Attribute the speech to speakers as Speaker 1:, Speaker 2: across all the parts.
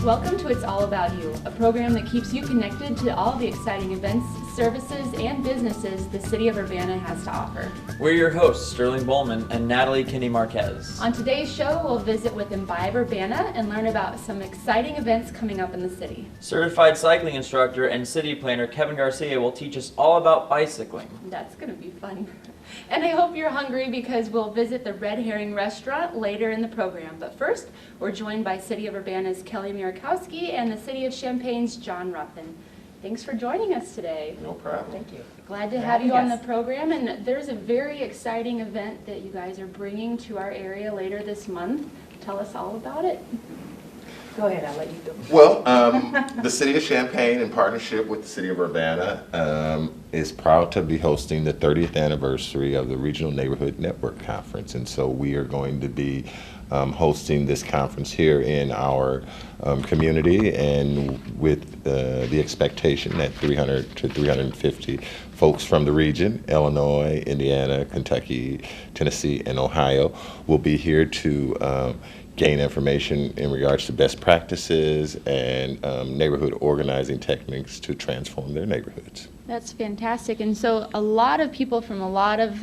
Speaker 1: Welcome to It's All About You, a program that keeps you connected to all the exciting events, services, and businesses the City of Urbana has to offer.
Speaker 2: We're your hosts, Sterling Bowman and Natalie Kinney Marquez.
Speaker 1: On today's show, we'll visit with Imbibe Urbana and learn about some exciting events coming up in the city.
Speaker 2: Certified cycling instructor and city planner Kevin Garcia will teach us all about bicycling.
Speaker 1: That's going to be fun. And I hope you're hungry because we'll visit the Red Herring restaurant later in the program. But first, we're joined by City of Urbana's Kelly Mirakowski and the City of Champaign's John Ruffin. Thanks for joining us today.
Speaker 3: No problem.
Speaker 4: Thank you.
Speaker 1: Glad to have you on the program. And there's a very exciting event that you guys are bringing to our area later this month. Tell us all about it.
Speaker 4: Go ahead, I'll let you go.
Speaker 3: Well, the City of Champaign, in partnership with the City of Urbana, is proud to be hosting the 30th anniversary of the Regional Neighborhood Network Conference. And so we are going to be hosting this conference here in our community, and with the expectation that 300 to 350 folks from the region, Illinois, Indiana, Kentucky, Tennessee, and Ohio, will be here to gain information in regards to best practices and neighborhood organizing techniques to transform their neighborhoods.
Speaker 1: That's fantastic. And so a lot of people from a lot of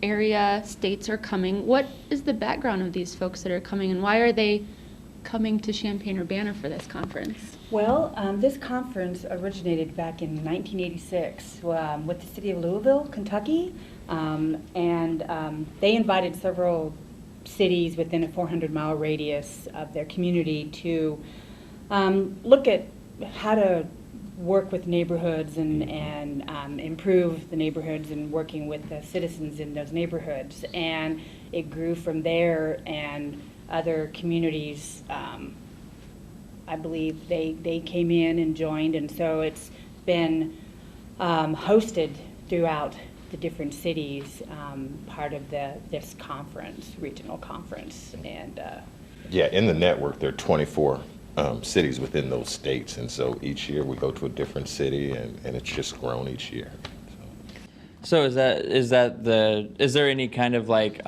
Speaker 1: area states are coming. What is the background of these folks that are coming, and why are they coming to Champaign-Urbana for this conference?
Speaker 4: Well, this conference originated back in 1986 with the city of Louisville, Kentucky, and they invited several cities within a 400-mile radius of their community to look at how to work with neighborhoods and improve the neighborhoods and working with the citizens in those neighborhoods. And it grew from there, and other communities, I believe they came in and joined, and so it's been hosted throughout the different cities, part of this conference, regional conference. And
Speaker 3: Yeah, in the network, there are 24 cities within those states, and so each year we go to a different city, and it's just grown each year.
Speaker 2: So is there any kind of like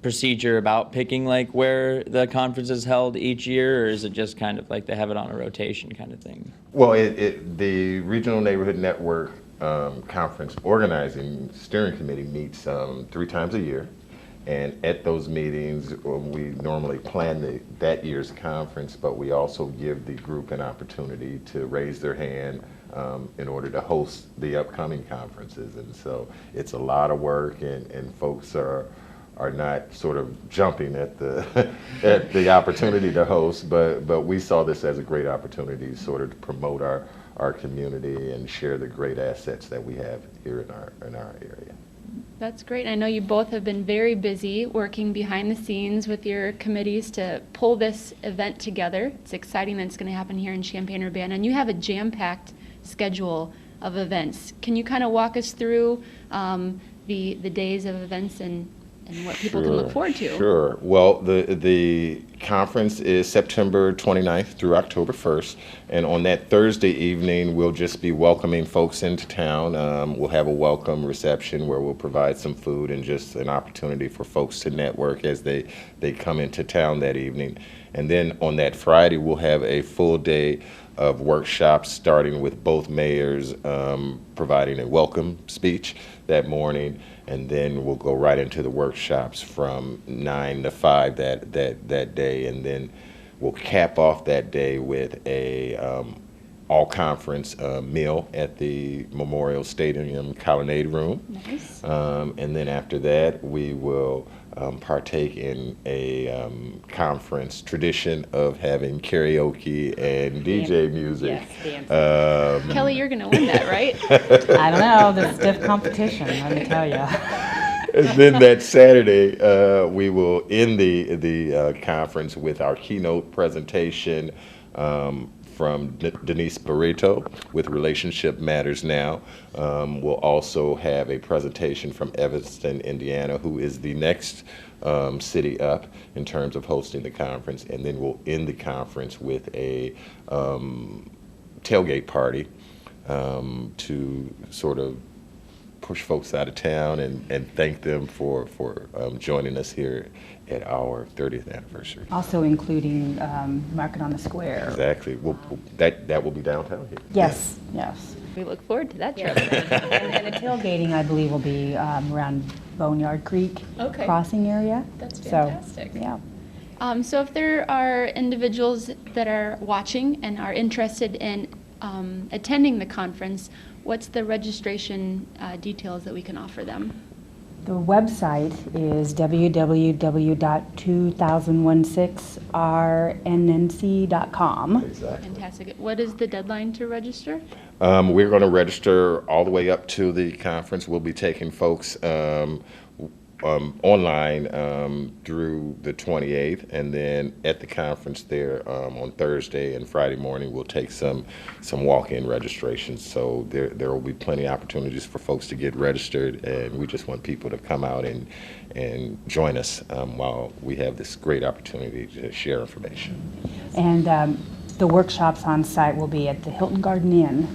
Speaker 2: procedure about picking like where the conference is held each year, or is it just kind of like they have it on a rotation kind of thing?
Speaker 3: Well, the Regional Neighborhood Network Conference Organizing Steering Committee meets 3 times a year, and at those meetings we normally plan that year's conference, but we also give the group an opportunity to raise their hand in order to host the upcoming conferences. And so it's a lot of work, and folks are not sort of jumping at the at the opportunity to host, but we saw this as a great opportunity sort of to promote our community and share the great assets that we have here in our area.
Speaker 1: That's great. I know you both have been very busy working behind the scenes with your committees to pull this event together. It's exciting that it's going to happen here in Champaign-Urbana, and you have a jam-packed schedule of events. Can you kind of walk us through the days of events and what people can look forward to?
Speaker 3: Sure. Well, the conference is September 29th through October 1st, and on that Thursday evening, we'll just be welcoming folks into town. We'll have a welcome reception where we'll provide some food and just an opportunity for folks to network as they come into town that evening. And then on that Friday, we'll have a full day of workshops, starting with both mayors providing a welcome speech that morning, and then we'll go right into the workshops from 9 to 5 that day, and then we'll cap off that day with a all-conference meal at the Memorial Stadium Colonnade Room.
Speaker 1: Nice.
Speaker 3: And then after that, we will partake in a conference tradition of having karaoke and DJ music.
Speaker 4: Yes,
Speaker 1: Kelly, you're going to win that, right?
Speaker 5: I don't know, the stiff competition, let me tell you.
Speaker 3: And then that Saturday, we will end the conference with our keynote presentation from Denise Barreto with Relationship Matters Now. We'll also have a presentation from Evanston, Indiana, who is the next city up in terms of hosting the conference. And then we'll end the conference with a tailgate party to sort of push folks out of town and thank them for joining us here at our 30th anniversary.
Speaker 4: Also including Market on the Square.
Speaker 3: Exactly. That will be downtown here.
Speaker 4: Yes, yes.
Speaker 1: We look forward to that trip.
Speaker 4: And the tailgating, I believe, will be around Boneyard Creek
Speaker 1: Okay.
Speaker 4: crossing area.
Speaker 1: That's
Speaker 4: So,
Speaker 1: fantastic.
Speaker 4: yeah.
Speaker 1: So if there are individuals that are watching and are interested in attending the conference, what's the registration details that we can offer them?
Speaker 4: The website is www.2016rnnc.com.
Speaker 3: Exactly.
Speaker 1: Fantastic. What is the deadline to register?
Speaker 3: We're going to register all the way up to the conference. We'll be taking folks online through the 28th, and then at the conference there on Thursday and Friday morning, we'll take some walk-in registrations. So there will be plenty of opportunities for folks to get registered, and we just want people to come out and join us while we have this great opportunity to share information.
Speaker 4: And the workshops on site will be at the Hilton Garden Inn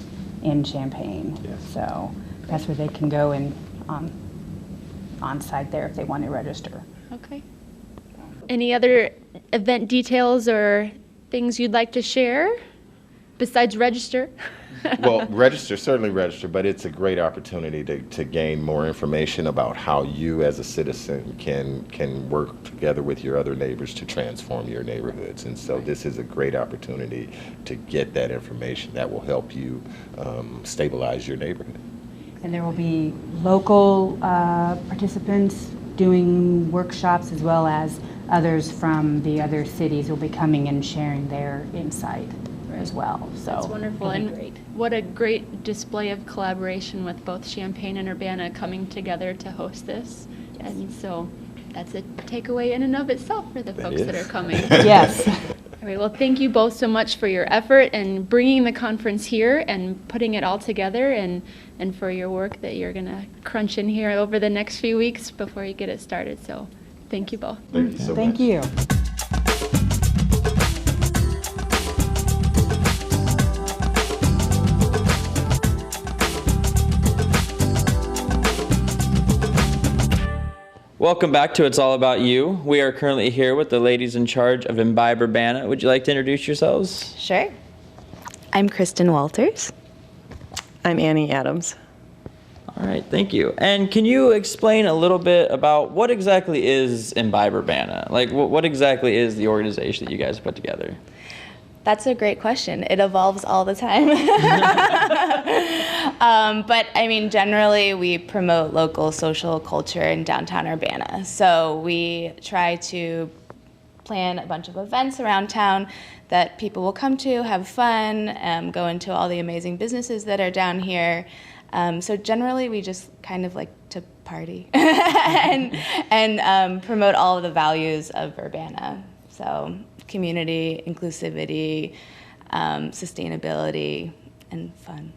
Speaker 4: in Champaign.
Speaker 3: Yes.
Speaker 4: So that's where they can go and on site there if they want to register.
Speaker 1: Okay. Any other event details or things you'd like to share besides register?
Speaker 3: Well, certainly register, but it's a great opportunity to gain more information about how you as a citizen can work together with your other neighbors to transform your neighborhoods. And so this is a great opportunity to get that information that will help you stabilize your neighborhood.
Speaker 4: And there will be local participants doing workshops as well as others from the other cities will be coming and sharing their insight as well. So
Speaker 1: That's wonderful.
Speaker 4: it'll be
Speaker 1: And
Speaker 4: great.
Speaker 1: what a great display of collaboration with both Champaign and Urbana coming together to host this. And so that's a takeaway in and of itself for the
Speaker 3: That
Speaker 1: folks that
Speaker 3: is.
Speaker 1: are coming.
Speaker 4: Yes.
Speaker 1: All right, well, thank you both so much for your effort and bringing the conference here and putting it all together, and for your work that you're going to crunch in here over the next few weeks before you get it started. So thank you both.
Speaker 3: Thank you so much.
Speaker 4: Thank you.
Speaker 2: Welcome back to It's All About You. We are currently here with the ladies in charge of Imbibe Urbana. Would you like to introduce yourselves?
Speaker 6: Sure. I'm Kristen Walters.
Speaker 7: I'm Annie Adams.
Speaker 2: All right, thank you. And can you explain a little bit about what exactly is Imbibe Urbana? Like, what exactly is the organization that you guys put together?
Speaker 6: That's a great question. It evolves all the time. But I mean, generally, we promote local social culture in downtown Urbana. So we try to plan a bunch of events around town that people will come to, have fun, go into all the amazing businesses that are down here. So generally, we just kind of like to party and promote all of the values of Urbana. So community, inclusivity, sustainability, and fun.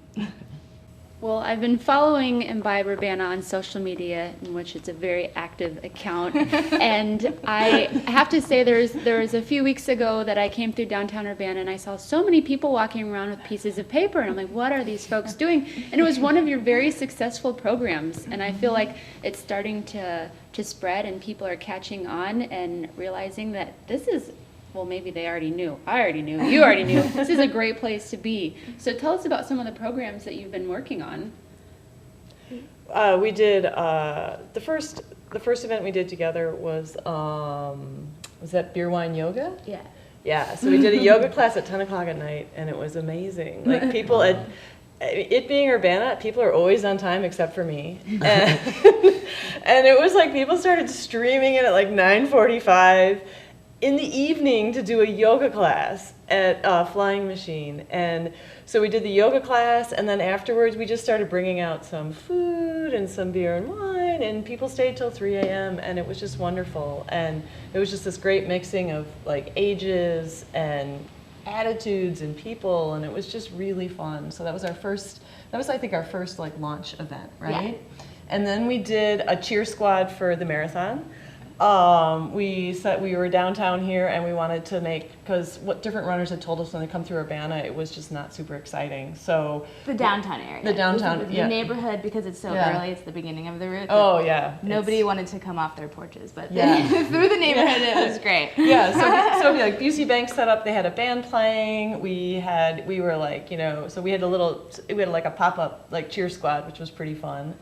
Speaker 1: Well, I've been following Imbibe Urbana on social media, in which it's a very active account. And I have to say there was a few weeks ago that I came through downtown Urbana and I saw so many people walking around with pieces of paper. And I'm like, what are these folks doing? And it was one of your very successful programs. And I feel like it's starting to spread and people are catching on and realizing that this is, well, maybe they already knew. I already knew. You already knew. This is a great place to be. So tell us about some of the programs that you've been working on.
Speaker 7: We did the first event we did together was that beer wine yoga?
Speaker 1: Yeah.
Speaker 7: Yeah. So we did a yoga class at 10 o'clock at night, and it was amazing. Like people at it being Urbana, people are always on time except for me, and it was like people started streaming in at like 9:45. In the evening to do a yoga class at Flying Machine. And so we did the yoga class, and then afterwards we just started bringing out some food and some beer and wine, and people stayed till 3 a.m. and it was just wonderful. And it was just this great mixing of like ages and attitudes and people, and it was just really fun. So that was I think our first like launch event, right? Yeah. And then we did a cheer squad for the marathon. We said we were downtown here, and we wanted to make, because what different runners had told us when they come through Urbana, it was just not super exciting. So
Speaker 6: The downtown area.
Speaker 7: The downtown,
Speaker 6: the
Speaker 7: yeah.
Speaker 6: neighborhood, because it's so
Speaker 7: Yeah.
Speaker 6: early, it's the beginning of the route.
Speaker 7: Oh yeah.
Speaker 6: Nobody wanted to come off their porches, but
Speaker 7: Yeah.
Speaker 6: through the neighborhood, it was great.
Speaker 7: Yeah, so like Busey Bank set up, they had a band playing, we were like, so we had like a pop-up like cheer squad, which was pretty fun.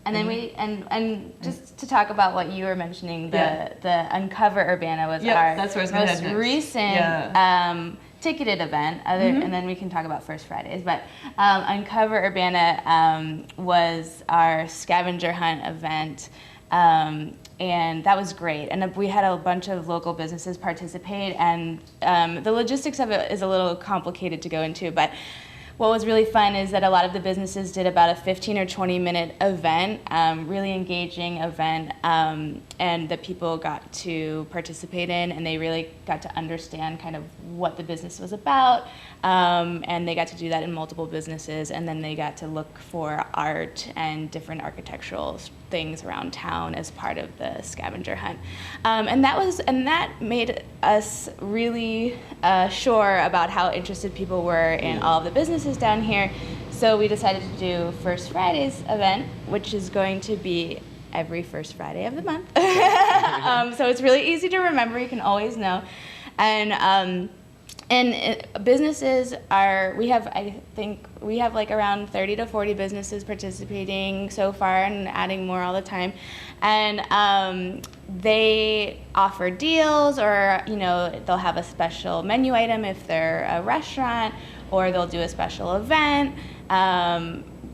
Speaker 6: And then and just to talk about what you were mentioning, the Uncover Urbana was
Speaker 7: Yep,
Speaker 6: our
Speaker 7: that's where I was gonna
Speaker 6: most
Speaker 7: head next.
Speaker 6: recent
Speaker 7: Yeah.
Speaker 6: ticketed event, and then we can talk about First Fridays. But Uncover Urbana was our scavenger hunt event, and that was great. And we had a bunch of local businesses participate, and the logistics of it is a little complicated to go into, but what was really fun is that a lot of the businesses did about a 15 or 20 minute event, really engaging event, and that people got to participate in, and they really got to understand kind of what the business was about, and they got to do that in multiple businesses, and then they got to look for art and different architectural things around town as part of the scavenger hunt, and that made us really sure about how interested people were in all of the businesses down here. So we decided to do First Fridays event, which is going to be every first Friday of the month. So it's really easy to remember. You can always know, and businesses I think we have like around 30 to 40 businesses participating so far, and adding more all the time. And they offer deals, or they'll have a special menu item if they're a restaurant, or they'll do a special event.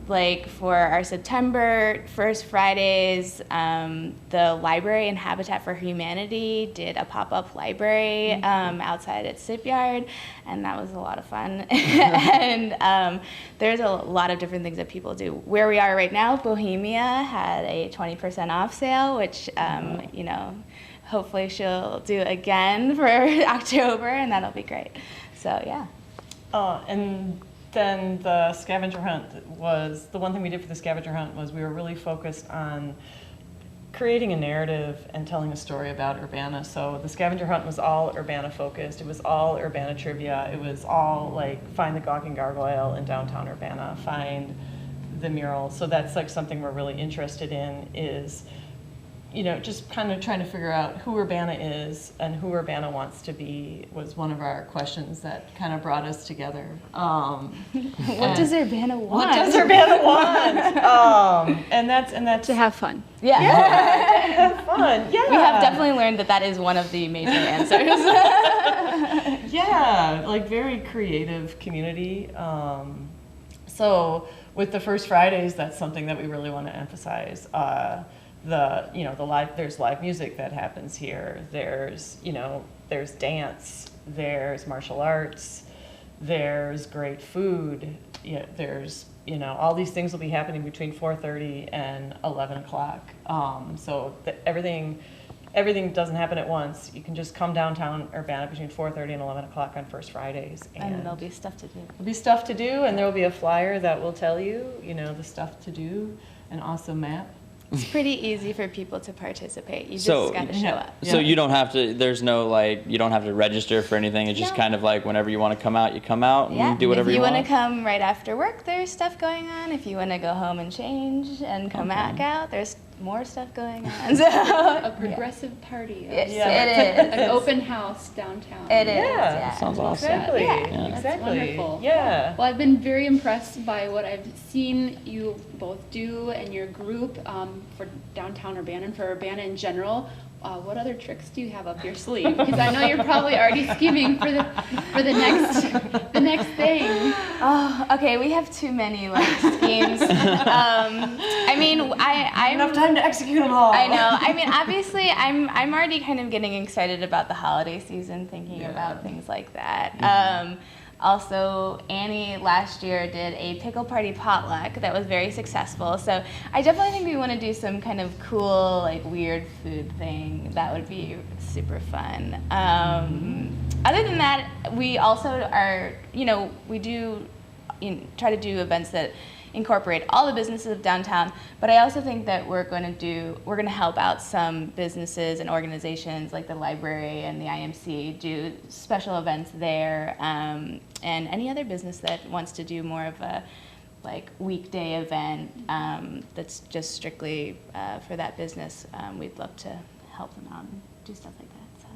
Speaker 6: Like for our September First Fridays, the library and Habitat for Humanity did a pop-up library outside at Shipyard, and that was a lot of fun. And there's a lot of different things that people do. Where we are right now, Bohemia had a 20% off sale, which hopefully she'll do again for October, and that'll be great. So yeah.
Speaker 7: And then the scavenger hunt was, the one thing we did for the scavenger hunt was we were really focused on creating a narrative and telling a story about Urbana. So the scavenger hunt was all Urbana focused. It was all Urbana trivia. It was all like find the Gawking Gargoyle in downtown Urbana, find the mural. So that's like something we're really interested in, is just kind of trying to figure out who Urbana is and who Urbana wants to be, was one of our questions that kind of brought us together.
Speaker 6: What does Urbana want?
Speaker 7: What does Urbana want? And that's
Speaker 1: To have fun.
Speaker 6: Yeah.
Speaker 7: have fun. Yeah.
Speaker 6: We have definitely learned that is one of the major answers.
Speaker 7: Yeah, like very creative community. So with the First Fridays, that's something that we really want to emphasize. There's live music that happens here. There's dance, there's martial arts, there's great food. There's all these things will be happening between 4:30 and 11 o'clock. So everything doesn't happen at once. You can just come downtown Urbana between 4:30 and 11 o'clock on First Fridays,
Speaker 6: And there'll be stuff to do.
Speaker 7: there'll be stuff to do, and there will be a flyer that will tell you, the stuff to do, an awesome map.
Speaker 6: It's pretty easy for people to participate. You just
Speaker 2: So-
Speaker 6: got to show up.
Speaker 2: So you don't have to, there's no you don't have to register for anything. It's just
Speaker 6: No.
Speaker 2: kind of like whenever you want to come out, you come out and
Speaker 6: Yeah,
Speaker 2: do whatever
Speaker 6: if you
Speaker 2: want.
Speaker 6: want to come right after work, there's stuff going on. If you want to go home and change and come back out, there's more stuff going on. So,
Speaker 1: A progressive party.
Speaker 6: It is.
Speaker 1: An open house downtown.
Speaker 6: It is.
Speaker 7: Yeah.
Speaker 6: Yeah.
Speaker 2: Sounds awesome.
Speaker 7: Exactly.
Speaker 6: Yeah.
Speaker 1: That's
Speaker 7: Exactly.
Speaker 1: wonderful.
Speaker 7: Yeah.
Speaker 1: Well, I've been very impressed by what I've seen you both do and your group for downtown Urbana and for Urbana in general. What other tricks do you have up your sleeve? Because I know you're probably already scheming for the next thing.
Speaker 6: Oh, okay. We have too many schemes. I mean, I'm
Speaker 7: Enough time to execute them all.
Speaker 6: I know. I mean, obviously, I'm already kind of getting excited about the holiday season, thinking about things like that. Also, Annie last year did a pickle party potluck that was very successful. So I definitely think we want to do some kind of cool, weird food thing. That would be super fun. Other than that, we also are, we do try to do events that incorporate all the businesses of downtown. But I also think that we're going to help out some businesses and organizations like the library and the IMC do special events there, and any other business that wants to do more of a like weekday event that's just strictly for that business. We'd love to help them out and do stuff like that.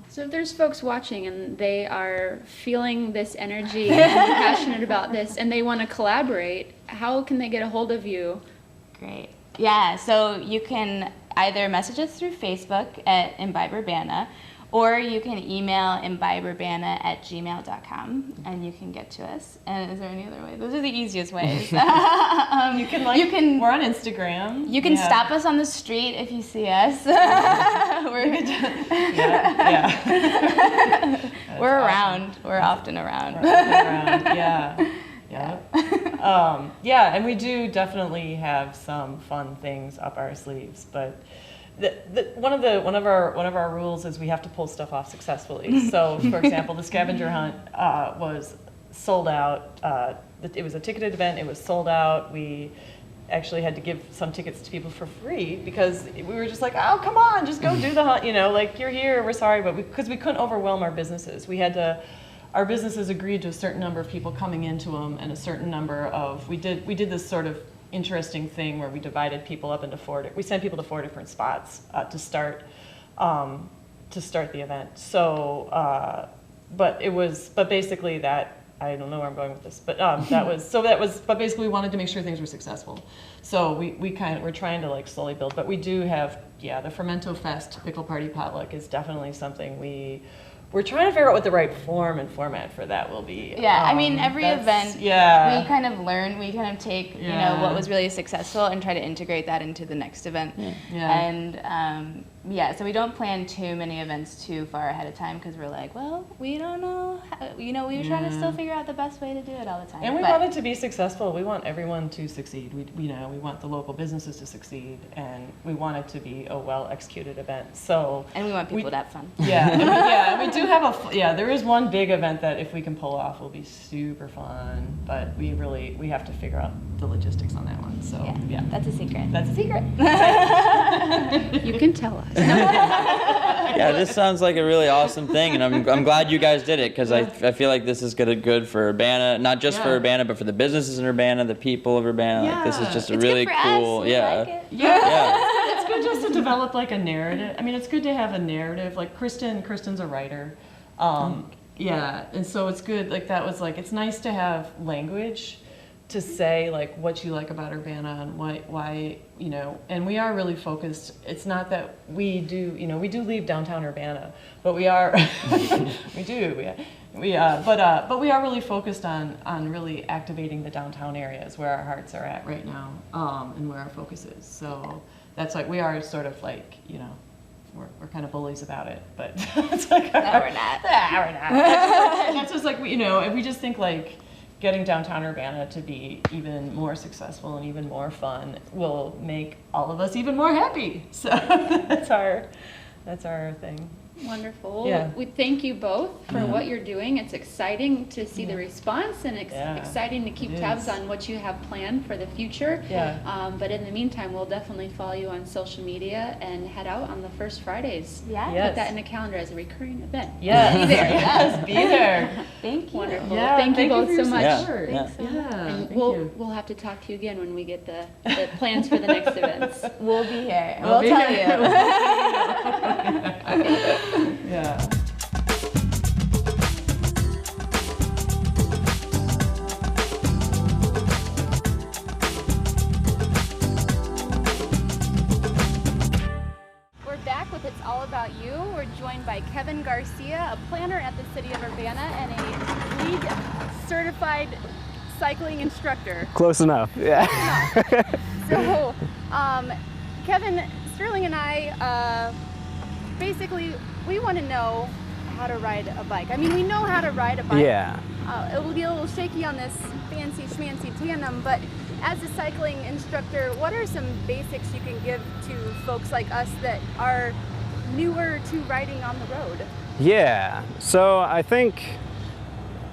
Speaker 1: So if there's folks watching and they are feeling this energy and passionate about this and they want to collaborate, how can they get a hold of you?
Speaker 6: Great. Yeah, so you can either message us through Facebook at Imbibe Urbana, or you can email imbibeurbana@gmail.com and you can get to us. And is there any other way? Those are the easiest ways.
Speaker 7: We're on Instagram.
Speaker 6: You can stop us on the street if you see us. We're around. We're often around.
Speaker 7: Yeah. And we do definitely have some fun things up our sleeves, but one of our rules is we have to pull stuff off successfully. So, for example, the scavenger hunt was sold out. It was a ticketed event. It was sold out. We actually had to give some tickets to people for free because we were just like, oh, come on, just go do the hunt. Like you're here. We're sorry, but because we couldn't overwhelm our businesses, our businesses agreed to a certain number of people coming into them and a certain number of. We did this sort of interesting thing where we divided people up into we sent people to 4 different spots to start the event. So, but basically that, I don't know where I'm going with this, but but basically we wanted to make sure things were successful. So we're trying to like slowly build, but we do have, the Fermento Fest Pickle Party Potluck is definitely something we're trying to figure out what the right form and format for that will be.
Speaker 6: Yeah, I mean, every event, we kind of take, what was really successful and try to integrate that into the next event.
Speaker 7: Yeah.
Speaker 6: And so we don't plan too many events too far ahead of time because we're like, well, we don't know, we were trying to still figure out the best way to do it all the time.
Speaker 7: And we want it to be successful. We want everyone to succeed. We want the local businesses to succeed, and we want it to be a well-executed event. So.
Speaker 6: And we want people to have fun.
Speaker 7: Yeah, we do have there is one big event that if we can pull off will be super fun, but we have to figure out the logistics on that one. So
Speaker 6: that's a secret.
Speaker 7: That's a secret.
Speaker 1: You can tell us.
Speaker 2: Yeah, this sounds like a really awesome thing, and I'm glad you guys did it because I feel like this is good for Urbana, not just for Urbana, but for the businesses in Urbana, the people of Urbana. Like this is just a really cool.
Speaker 7: It's good just to develop like a narrative. I mean, it's good to have a narrative. Like Kristen's a writer. And so it's good. Like that was like it's nice to have language to say like what you like about Urbana and why and we are really focused. It's not that we do leave downtown Urbana, but we are but we are really focused on really activating the downtown areas where our hearts are at right now, and where our focus is. So that's like we are sort of like we're kind of bullies about it, but it's like
Speaker 6: no, we're not.
Speaker 7: That's just like we just think like getting downtown Urbana to be even more successful and even more fun will make all of us even more happy. So that's our thing.
Speaker 1: Wonderful.
Speaker 7: Yeah.
Speaker 1: We thank you both for what you're doing. It's exciting to see the response and exciting to keep tabs on what you have planned for the future.
Speaker 7: Yeah.
Speaker 1: But in the meantime, we'll definitely follow you on social media and head out on the first Fridays.
Speaker 6: Yeah.
Speaker 7: Yes.
Speaker 1: Put that in the calendar as a recurring event.
Speaker 7: Yes.
Speaker 1: Be there.
Speaker 7: Yes, be there.
Speaker 6: Thank you.
Speaker 1: Wonderful.
Speaker 7: Yeah,
Speaker 1: Thank you both
Speaker 7: for your
Speaker 1: so much.
Speaker 7: support.
Speaker 6: Thanks so much.
Speaker 1: And
Speaker 7: Thank
Speaker 1: we'll
Speaker 7: you.
Speaker 1: have to talk to you again when we get the plans for the next events.
Speaker 6: We'll be here.
Speaker 7: We'll
Speaker 6: We'll
Speaker 7: be
Speaker 6: tell
Speaker 7: here.
Speaker 6: you.
Speaker 7: Yeah.
Speaker 1: We're back with It's All About You. We're joined by Kevin Garcia, a planner at the City of Urbana and a lead certified cycling instructor.
Speaker 8: Close enough, yeah.
Speaker 1: So, Kevin, Sterling and I, basically, we want to know how to ride a bike. I mean, we know how to ride a bike.
Speaker 8: Yeah.
Speaker 1: It will be a little shaky on this fancy schmancy tandem, but as a cycling instructor, what are some basics you can give to folks like us that are newer to riding on the road?
Speaker 8: Yeah, so I think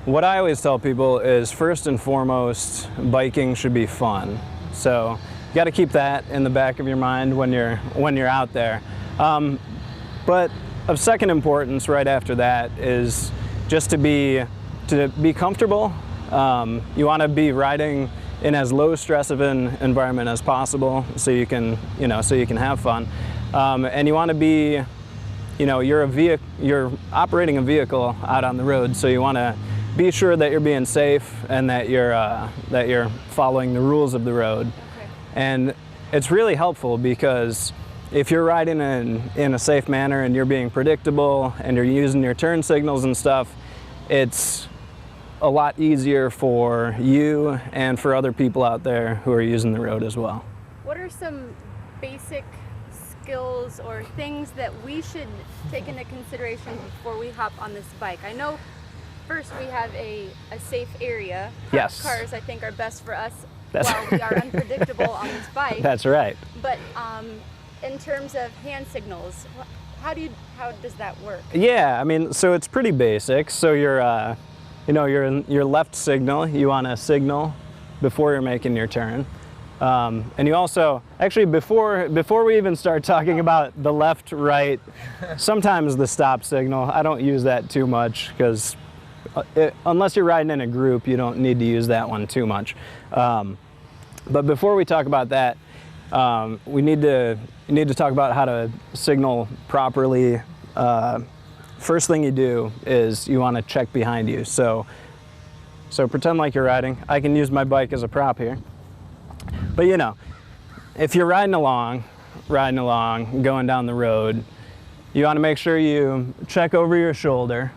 Speaker 8: what I always tell people is first and foremost, biking should be fun. So you got to keep that in the back of your mind when you're out there. But of second importance right after that is just to be comfortable. You want to be riding in as low stress of an environment as possible, so you can have fun. And you want to be, you're operating a vehicle out on the road, so you want to be sure that you're being safe and that you're following the rules of the road.
Speaker 1: Okay.
Speaker 8: And it's really helpful because if you're riding in a safe manner and you're being predictable and you're using your turn signals and stuff, it's a lot easier for you and for other people out there who are using the road as well.
Speaker 1: What are some basic skills or things that we should take into consideration before we hop on this bike? I know first we have a safe area.
Speaker 8: Yes.
Speaker 1: Cars, I think, are best for us while we are unpredictable on this bike.
Speaker 8: That's right.
Speaker 1: But in terms of hand signals, how does that work?
Speaker 8: Yeah, I mean, so it's pretty basic. So you're in your left signal, you want to signal before you're making your turn. And you also, actually before we even start talking about the left, right, sometimes the stop signal, I don't use that too much because unless you're riding in a group, you don't need to use that one too much. But before we talk about that, we need to talk about how to signal properly. First thing you do is you want to check behind you. So pretend like you're riding. I can use my bike as a prop here. But if you're riding along, going down the road, you want to make sure you check over your shoulder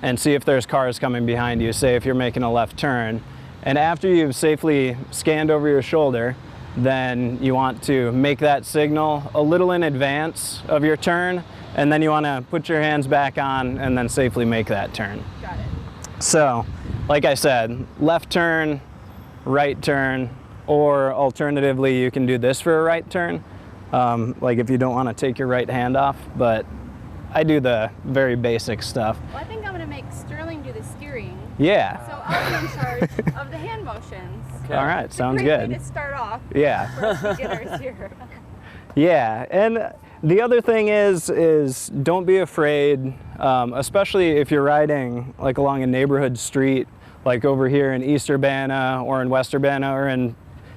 Speaker 8: and see if there's cars coming behind you, say if you're making a left turn. And after you've safely scanned over your shoulder, then you want to make that signal a little in advance of your turn, and then you want to put your hands back on and then safely make that turn.
Speaker 1: Got it.
Speaker 8: So, like I said, left turn, right turn, or alternatively you can do this for a right turn, like if you don't want to take your right hand off, but I do the very basic stuff.
Speaker 1: Well, I think I'm going to make Sterling do the steering.
Speaker 8: Yeah.
Speaker 1: So I'll be in charge of the hand motions.
Speaker 8: Okay. All right, sounds
Speaker 1: Great
Speaker 8: good.
Speaker 1: way to start off.
Speaker 8: Yeah.
Speaker 1: For us beginners here.
Speaker 8: Yeah, and the other thing is don't be afraid, especially if you're riding like along a neighborhood street, like over here in East Urbana or in West Urbana or in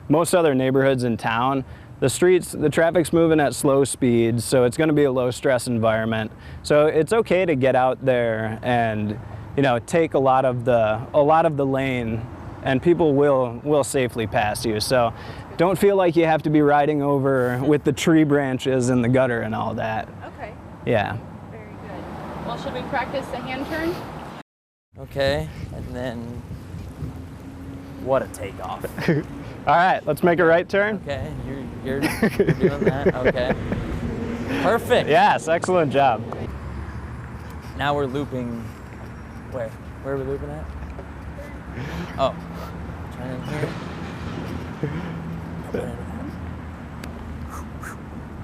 Speaker 8: most other neighborhoods in town. The traffic's moving at slow speeds, so it's going to be a low stress environment. So it's okay to get out there and take a lot of the lane, and people will safely pass you. So don't feel like you have to be riding over with the tree branches in the gutter and all that.
Speaker 1: Okay.
Speaker 8: Yeah.
Speaker 1: Very good. Well, should we practice the hand turn?
Speaker 2: Okay, and then what a takeoff.
Speaker 8: All right, let's make a right turn.
Speaker 2: Okay, you're doing that. Okay. Perfect.
Speaker 8: Yes, excellent job.
Speaker 2: Now we're looping. Where are we looping at? Oh, turn in here.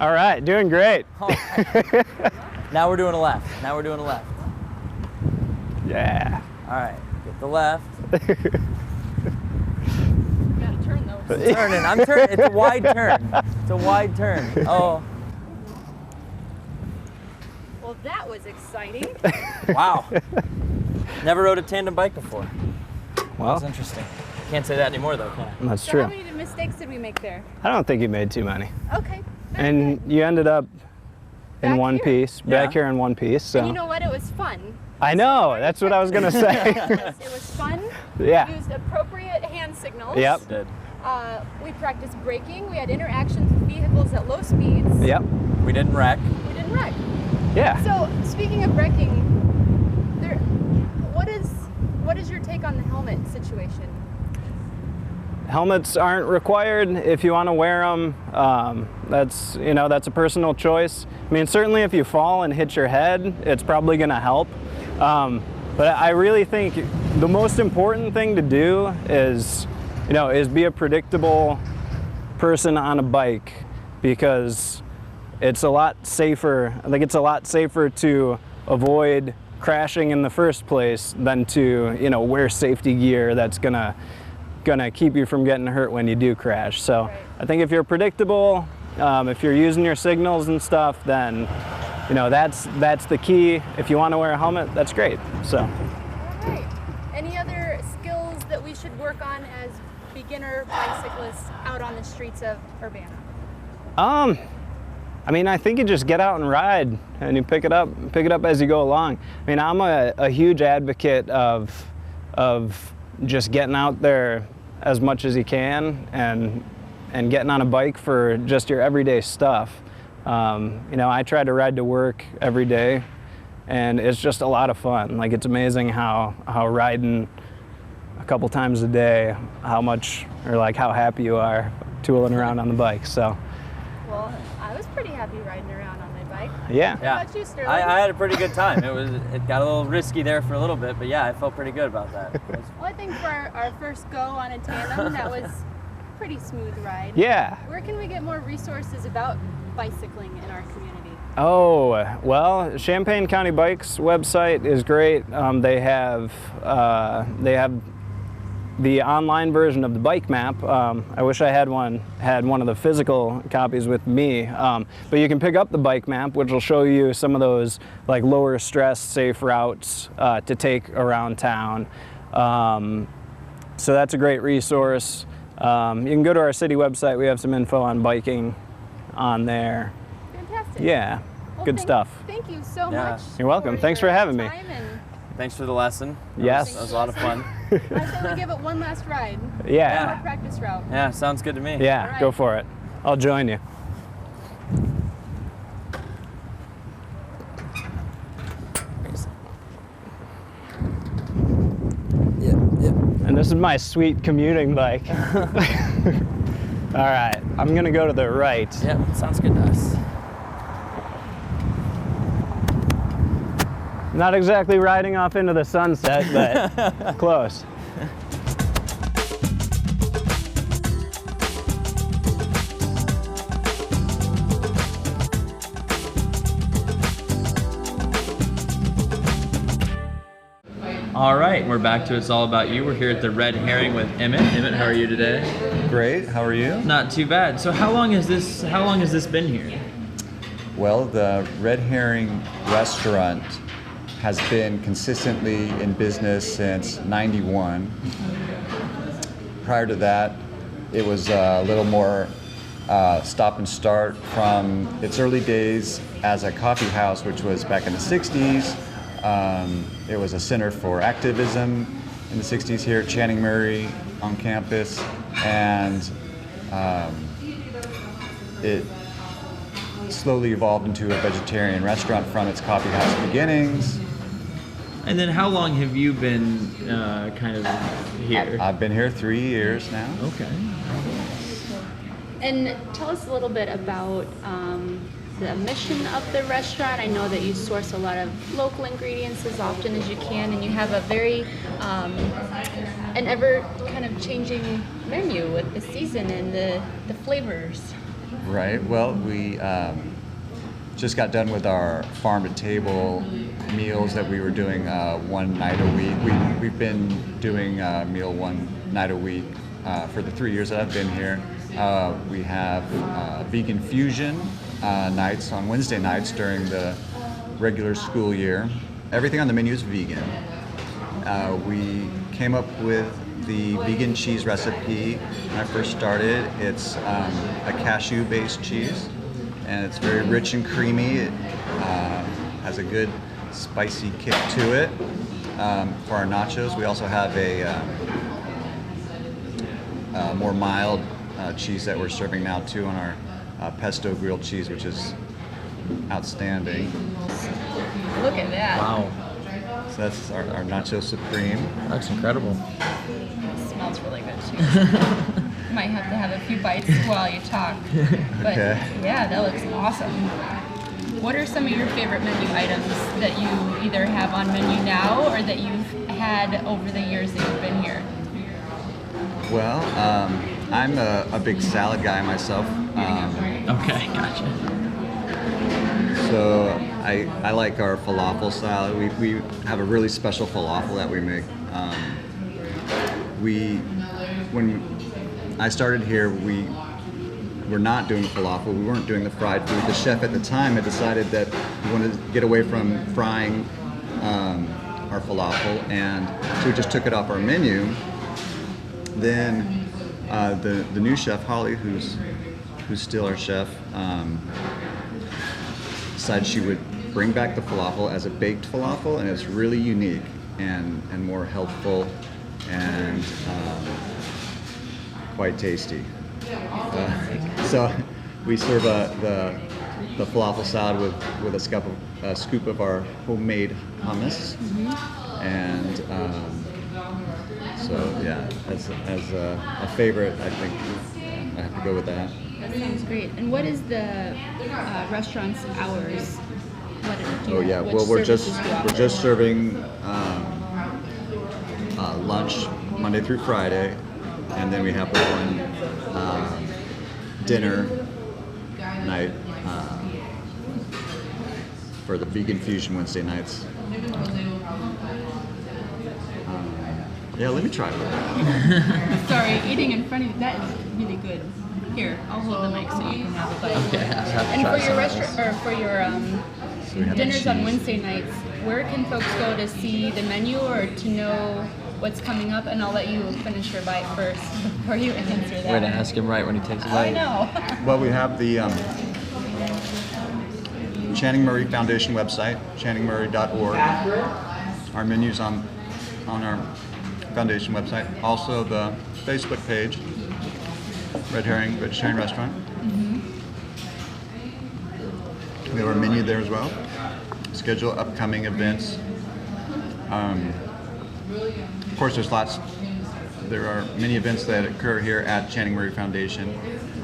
Speaker 8: All right, doing great.
Speaker 2: Oh. Now we're doing a left.
Speaker 8: Yeah.
Speaker 2: All right, get the left.
Speaker 1: Gotta turn those.
Speaker 2: Turning. I'm turning. It's a wide turn. Oh.
Speaker 1: Well, that was exciting.
Speaker 2: Wow. Never rode a tandem bike before.
Speaker 8: Well,
Speaker 2: That's interesting. Can't say that anymore though, can I?
Speaker 8: that's
Speaker 1: So
Speaker 8: true.
Speaker 1: how many mistakes did we make there?
Speaker 8: I don't think you made too many.
Speaker 1: Okay.
Speaker 8: And you ended up in
Speaker 1: Back
Speaker 8: one
Speaker 1: here.
Speaker 8: piece, back
Speaker 2: Yeah.
Speaker 8: here in one piece. So
Speaker 1: And you know what? It was fun.
Speaker 8: I know. That's what I was gonna say.
Speaker 1: It was fun.
Speaker 8: Yeah.
Speaker 1: We used appropriate hand signals.
Speaker 8: Yep.
Speaker 2: Did.
Speaker 1: We practiced braking. We had interactions with vehicles at low speeds.
Speaker 8: Yep.
Speaker 2: We didn't wreck.
Speaker 1: We didn't wreck.
Speaker 8: Yeah.
Speaker 1: So speaking of wrecking, what is your take on the helmet situation?
Speaker 8: Helmets aren't required if you want to wear them. That's a personal choice. I mean, certainly if you fall and hit your head, it's probably going to help. But I really think the most important thing to do is be a predictable person on a bike, because it's a lot safer. I think it's a lot safer to avoid crashing in the first place than to, you know, wear safety gear that's gonna keep you from getting hurt when you do crash. So
Speaker 1: Right.
Speaker 8: I think if you're predictable, if you're using your signals and stuff, then, you know, that's the key. If you want to wear a helmet, that's great. So.
Speaker 1: All right. Any other skills that we should work on as beginner bicyclists out on the streets of Urbana?
Speaker 8: I mean, I think you just get out and ride, and you pick it up as you go along. I mean, I'm a huge advocate of just getting out there as much as you can and getting on a bike for just your everyday stuff. You know, I try to ride to work every day, and it's just a lot of fun. Like, it's amazing how riding a couple times a day, how happy you are tooling around on the bike. So.
Speaker 1: Well, I was pretty happy riding around on my bike.
Speaker 8: Yeah.
Speaker 1: How about you, Sterling?
Speaker 9: I had a pretty good time. It got a little risky there for a little bit, but yeah, I felt pretty good about that.
Speaker 1: Well, I think for our first go on a tandem, that was a pretty smooth ride.
Speaker 8: Yeah.
Speaker 1: Where can we get more resources about bicycling in our community?
Speaker 8: Oh, well, Champaign County Bikes website is great. They have the online version of the bike map. I wish I had one of the physical copies with me. But you can pick up the bike map, which will show you some of those like lower stress, safe routes to take around town. So that's a great resource. You can go to our city website. We have some info on biking on there.
Speaker 1: Fantastic.
Speaker 8: Yeah,
Speaker 1: Well,
Speaker 8: good stuff.
Speaker 1: Thank you so
Speaker 9: Yeah.
Speaker 1: much.
Speaker 8: You're welcome. Thanks for
Speaker 1: your
Speaker 8: having me.
Speaker 1: time, and
Speaker 9: Thanks for the lesson.
Speaker 8: Yes.
Speaker 9: That was a lot of fun.
Speaker 1: I say we give it one last ride.
Speaker 8: Yeah.
Speaker 1: One more practice route.
Speaker 9: Yeah, sounds good to me.
Speaker 8: Yeah,
Speaker 1: All right.
Speaker 8: go for it. I'll join you. And this is my sweet commuting bike. All right, I'm gonna go to the right.
Speaker 9: Yeah, sounds good to us.
Speaker 8: Not exactly riding off into the sunset, but close.
Speaker 2: All right, we're back to It's All About You. We're here at the Red Herring with Emmett. Emmett, how are you today?
Speaker 10: Great. How are you?
Speaker 2: Not too bad. So how long has this been here?
Speaker 10: Well, the Red Herring restaurant has been consistently in business since '91. Prior to that, it was a little more stop and start from its early days as a coffee house, which was back in the 60s. It was a center for activism in the 60s here at Channing Murray on campus, and it slowly evolved into a vegetarian restaurant from its coffee house beginnings.
Speaker 2: And then how long have you been kind of here?
Speaker 10: I've been here 3 years now.
Speaker 2: Okay.
Speaker 1: And tell us a little bit about the mission of the restaurant. I know that you source a lot of local ingredients as often as you can, and you have a very an ever kind of changing menu with the season and the flavors.
Speaker 10: Right. Well, we just got done with our farm to table meals that we were doing one night a week. We've been doing a meal one night a week for the 3 years that I've been here. We have vegan fusion nights on Wednesday nights during the regular school year. Everything on the menu is vegan. We came up with the vegan cheese recipe when I first started. It's a cashew-based cheese, and it's very rich and creamy. It has a good spicy kick to it. For our nachos, we also have a more mild cheese that we're serving now too on our pesto grilled cheese, which is outstanding.
Speaker 1: Look at that.
Speaker 2: Wow,
Speaker 10: So that's our nacho supreme.
Speaker 2: that's incredible.
Speaker 1: It smells really good too. Might have to have a few bites while you talk. But
Speaker 10: Okay.
Speaker 1: yeah, that looks awesome. What are some of your favorite menu items that you either have on menu now or that you've had over the years that you've been here?
Speaker 10: Well, I'm a big salad guy myself.
Speaker 2: Okay, gotcha.
Speaker 10: So I like our falafel style. We have a really special falafel that we make. When I started here, we were not doing falafel. We weren't doing the fried food. The chef at the time had decided that we wanted to get away from frying our falafel, and so we just took it off our menu. Then the new chef, Holly, who's still our chef, decided she would bring back the falafel as a baked falafel, and it's really unique and more healthful and quite tasty. So we serve the falafel salad with a scoop of our homemade hummus, and so yeah, as a favorite, I think I have to go with that.
Speaker 1: That sounds great. And what is the restaurant's hours?
Speaker 10: Well, we're just serving lunch Monday through Friday, and then we have one dinner night for the Vegan Fusion Wednesday nights. Yeah, let me try it.
Speaker 1: Sorry, eating in front of you, that is really good. Here, I'll hold the mic so you can have a bite.
Speaker 2: Okay, I'll have to
Speaker 1: And
Speaker 2: try
Speaker 1: for your
Speaker 2: some of
Speaker 1: restaurant, or for your
Speaker 10: we have
Speaker 1: dinners on
Speaker 10: cheese.
Speaker 1: Wednesday nights, where can folks go to see the menu or to know what's coming up? And I'll let you finish your bite first before you answer that.
Speaker 2: Way to ask him right when he takes a
Speaker 1: I
Speaker 2: bite.
Speaker 1: know.
Speaker 10: Well, we have the Channing Murray Foundation website, channingmurray.org. Our menu's on our foundation website. Also the Facebook page, Red Herring Vegetarian Restaurant. We have our menu there as well. Schedule upcoming events. Of course, there are many events that occur here at Channing Murray Foundation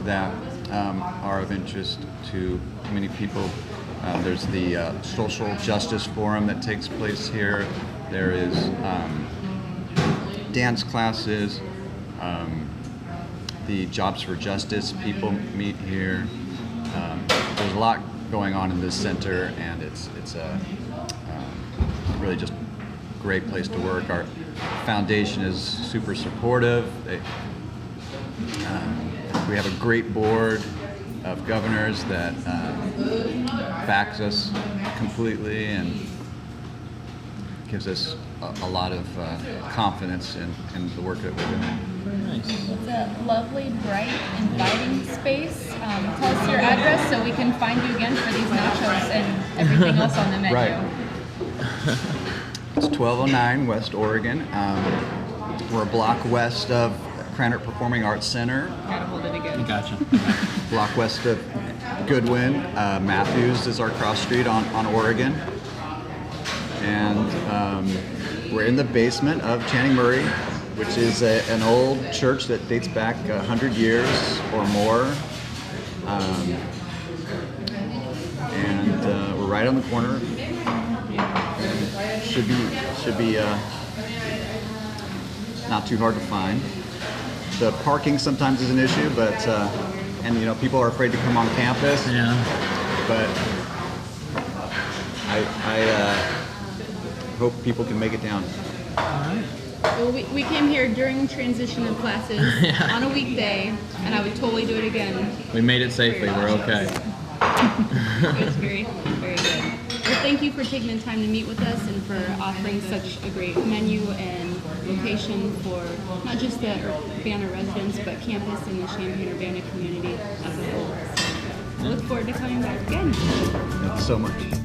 Speaker 10: that are of interest to many people. There's the Social Justice Forum that takes place here. There is dance classes. The Jobs for Justice people meet here. There's a lot going on in this center, and it's a really just great place to work. Our foundation is super supportive. We have a great board of governors that backs us completely and gives us a lot of confidence in the work that we're doing.
Speaker 2: Nice.
Speaker 1: It's a lovely, bright, inviting space. Tell us your address so we can find you again for these nachos and everything else on the menu.
Speaker 10: Right. It's 1209 West Oregon. We're a block west of Cranert Performing Arts Center.
Speaker 1: Gotta hold it again.
Speaker 2: Gotcha.
Speaker 10: Block west of Goodwin. Matthews is our cross street on Oregon. And we're in the basement of Channing Murray, which is an old church that dates back 100 years or more. And we're right on the corner. Should be not too hard to find. The parking sometimes is an issue, but and people are afraid to come on campus.
Speaker 2: Yeah.
Speaker 10: But I hope people can make it down.
Speaker 1: Well, we came here during transition of classes on a weekday, and I would totally do it again.
Speaker 2: We made it safely. We're okay.
Speaker 1: It was very, very good. Well, thank you for taking the time to meet with us and for offering such a great menu and location for not just the Urbana residents, but campus and the Champaign-Urbana community as a whole. So I look forward to coming back again.
Speaker 10: Thank you so much.